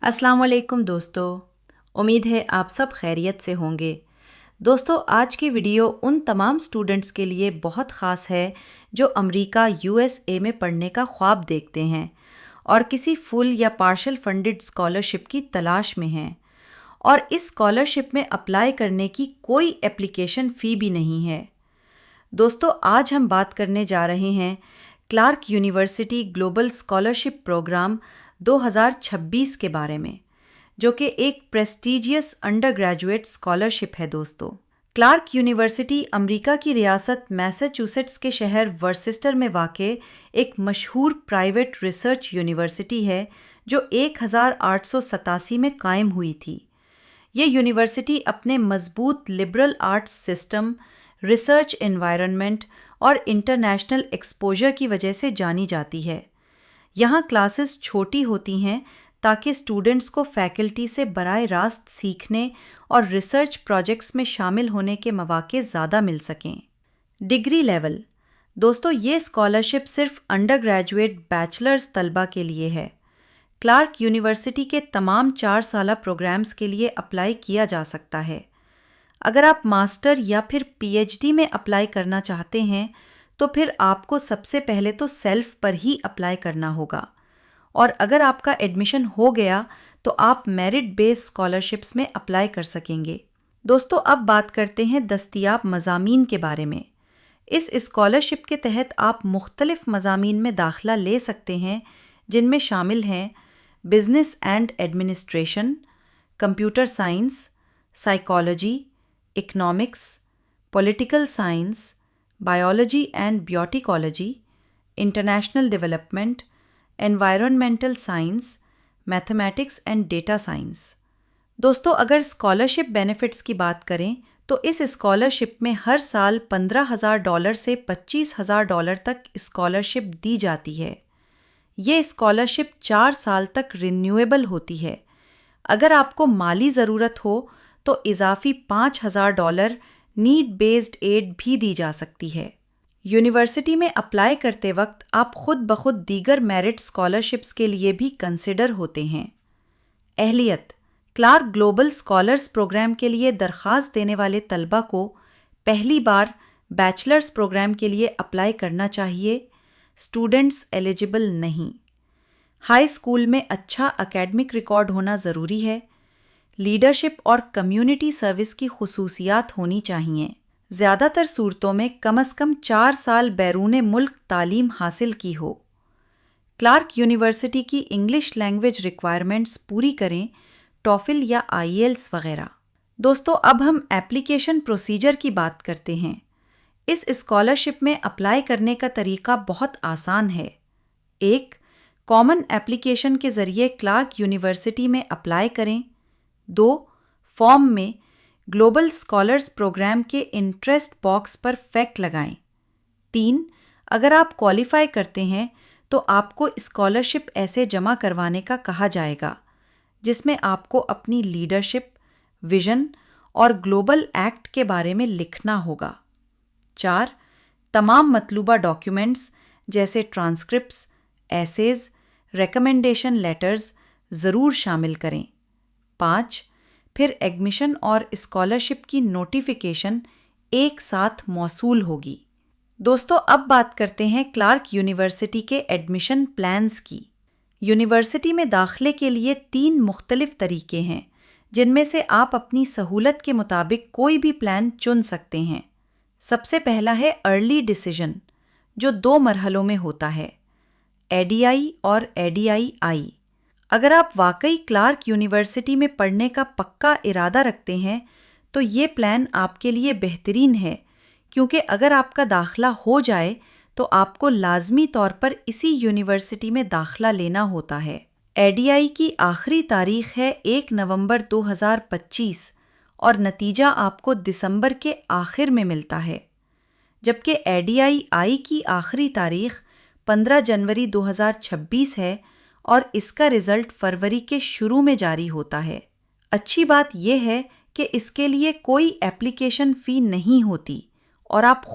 السلام علیکم دوستو، امید ہے آپ سب خیریت سے ہوں گے۔ دوستو، آج کی ویڈیو ان تمام سٹوڈنٹس کے لیے بہت خاص ہے جو امریکہ USA میں پڑھنے کا خواب دیکھتے ہیں اور کسی فل یا پارشل فنڈڈ اسکالرشپ کی تلاش میں ہیں، اور اس اسکالرشپ میں اپلائی کرنے کی کوئی اپلیکیشن فی بھی نہیں ہے۔ دوستو، آج ہم بات کرنے جا رہے ہیں Clark University global scholarship program 2026 کے بارے میں، جو کہ ایک پریسٹیجیس انڈر گریجویٹ اسکالرشپ ہے۔ دوستو، کلارک یونیورسٹی امریکہ کی ریاست میساچوسیٹس کے شہر ورسسٹر میں واقع ایک مشہور پرائیویٹ ریسرچ یونیورسٹی ہے جو 1887 میں قائم ہوئی تھی۔ یہ یونیورسٹی اپنے مضبوط liberal arts system, research environment اور انٹرنیشنل ایکسپوجر کی وجہ سے جانی جاتی ہے۔ یہاں کلاسز چھوٹی ہوتی ہیں تاکہ اسٹوڈنٹس کو فیکلٹی سے براہ راست سیکھنے اور ریسرچ پروجیکٹس میں شامل ہونے کے مواقع زیادہ مل سکیں۔ ڈگری لیول، دوستو، یہ اسکالرشپ صرف انڈر گریجویٹ بیچلرز طلبہ کے لیے ہے۔ کلارک یونیورسٹی کے تمام 4 سالہ پروگرامز کے لیے اپلائی کیا جا سکتا ہے۔ اگر آپ ماسٹر یا پھر PhD میں اپلائی کرنا چاہتے ہیں تو پھر آپ کو سب سے پہلے تو سیلف پر ہی اپلائی کرنا ہوگا، اور اگر آپ کا ایڈمیشن ہو گیا تو آپ میرٹ بیس اسکالرشپس میں اپلائی کر سکیں گے۔ دوستو، اب بات کرتے ہیں دستیاب مضامین کے بارے میں۔ اس اسکالرشپ کے تحت آپ مختلف مضامین میں داخلہ لے سکتے ہیں، جن میں شامل ہیں business and administration, computer science, psychology, economics, political science, biology and biotechnology, international development, environmental science, mathematics and data science. دوستو، اگر اسکالرشپ بینیفٹس کی بات کریں تو اس اسکالرشپ میں ہر سال $15,000 سے $25,000 تک اسکالرشپ دی جاتی ہے۔ یہ اسکالرشپ 4 سال تک رینیویبل ہوتی ہے۔ اگر آپ کو مالی ضرورت ہو تو اضافی $5,000 نیڈ بیسڈ ایڈ بھی دی جا سکتی ہے۔ یونیورسٹی میں اپلائی کرتے وقت آپ خود بخود دیگر میرٹ اسکالرشپس کے لیے بھی کنسیڈر ہوتے ہیں۔ اہلیت، کلارک گلوبل اسکالرز پروگرام کے لیے درخواست دینے والے طلبہ کو پہلی بار بیچلرز پروگرام کے لیے اپلائی کرنا چاہیے۔ اسٹوڈنٹس ایلیجبل نہیں۔ ہائی اسکول میں اچھا اکیڈمک ریکارڈ ہونا ضروری ہے۔ لیڈرشپ اور کمیونٹی سروس کی خصوصیات ہونی چاہئیں۔ زیادہ تر صورتوں میں کم از کم 4 سال بیرون ملک تعلیم حاصل کی ہو۔ کلارک یونیورسٹی کی انگلش لینگویج ریکوائرمنٹس پوری کریں، ٹوفل یا IELTS وغیرہ۔ دوستو، اب ہم ایپلیکیشن پروسیجر کی بات کرتے ہیں۔ اس اسکالرشپ میں اپلائی کرنے کا طریقہ بہت آسان ہے۔ 1. کامن ایپلیکیشن کے ذریعے کلارک یونیورسٹی میں اپلائی کریں۔ 2. فارم میں گلوبل اسکالرز پروگرام کے انٹرسٹ باکس پر فیکٹ لگائیں۔ 3. اگر آپ کوالیفائی کرتے ہیں تو آپ کو اسکالرشپ ایسے جمع کروانے کا کہا جائے گا جس میں آپ کو اپنی لیڈرشپ، ویژن اور گلوبل ایکٹ کے بارے میں لکھنا ہوگا۔ 4. تمام مطلوبہ ڈاکیومنٹس جیسے ٹرانسکرپٹس، ایسیز، ریکمنڈیشن لیٹرز ضرور شامل کریں۔ 5. پھر ایڈمیشن اور اسکالرشپ کی نوٹیفیکیشن ایک ساتھ موصول ہوگی۔ دوستو، اب بات کرتے ہیں کلارک یونیورسٹی کے ایڈمیشن پلانز کی۔ یونیورسٹی میں داخلے کے لیے 3 مختلف طریقے ہیں، جن میں سے آپ اپنی سہولت کے مطابق کوئی بھی پلان چن سکتے ہیں۔ سب سے پہلا ہے ارلی ڈیسیژن، جو 2 مرحلوں میں ہوتا ہے، ADI اور ADI-I۔ اگر آپ واقعی کلارک یونیورسٹی میں پڑھنے کا پکا ارادہ رکھتے ہیں تو یہ پلان آپ کے لیے بہترین ہے، کیونکہ اگر آپ کا داخلہ ہو جائے تو آپ کو لازمی طور پر اسی یونیورسٹی میں داخلہ لینا ہوتا ہے۔ ADI کی آخری تاریخ ہے 1 نومبر 2025 اور نتیجہ آپ کو دسمبر کے آخر میں ملتا ہے، جبکہ ADI-I کی آخری تاریخ 15 جنوری 2026 ہے اور اس کا رزلٹ فروری کے شروع میں جاری ہوتا ہے۔ اچھی بات یہ ہے کہ اس کے لیے کوئی ایپلیکیشن فی نہیں ہوتی اور آپ